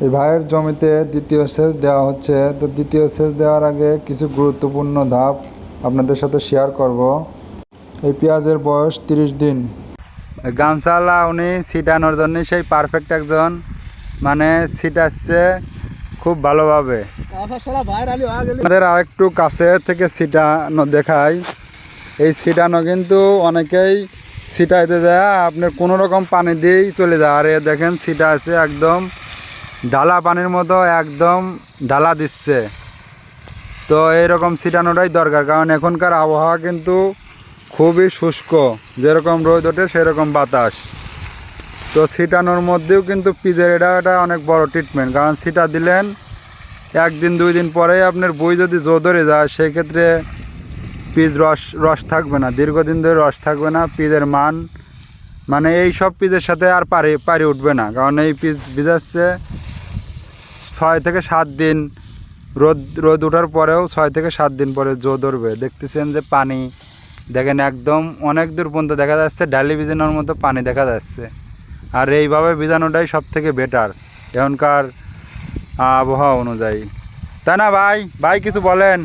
এই ভাইয়ের জমিতে দ্বিতীয় সেচ দেওয়া হচ্ছে। তো দ্বিতীয় সেচ দেওয়ার আগে কিছু গুরুত্বপূর্ণ ধাপ আপনাদের সাথে শেয়ার করব। এই পেঁয়াজের বয়স 30 দিন। গামছালা উনি ছিটানোর জন্য সেই পারফেক্ট একজন, মানে ছিটাচ্ছে খুব ভালোভাবে। আমাদের আরেকটু কাছে থেকে ছিটানো দেখাই। এই ছিটানো কিন্তু অনেকেই ছিটাইতে যায় আপনার কোনো রকম পানি দিয়েই চলে যায়, আর এ দেখেন ছিটা আছে একদম ঢালা পানির মতো, একদম ঢালা দিচ্ছে। তো এইরকম ছিটানোটাই দরকার, কারণ এখনকার আবহাওয়া কিন্তু খুবই শুষ্ক, যেরকম রোদ ওঠে সেরকম বাতাস। তো ছিটানোর মধ্যেও কিন্তু পিজের এটা অনেক বড় ট্রিটমেন্ট, কারণ ছিটা দিলেন একদিন 2 দিন পরেই আপনার বই যদি জো ধরে যায়, সেই ক্ষেত্রে পিজ রস থাকবে না, দীর্ঘদিন ধরে রস থাকবে না। পিজের মান মানে এই সব পিজের সাথে আর পারি উঠবে না, কারণ এই পিজ ভিজাচ্ছে 6 থেকে 7 দিন, রোদ ওঠার পরেও 6 থেকে 7 দিন পরে জো ধরবে। দেখতেছেন যে পানি দেখেন একদম অনেক দূর পর্যন্ত দেখা যাচ্ছে, ডালি ভিজানোর মতো পানি দেখা যাচ্ছে। আর এইভাবে ভিজানোটাই সব থেকে বেটার এখনকার আবহাওয়া অনুযায়ী, তাই না ভাই? ভাই কিছু বলেন।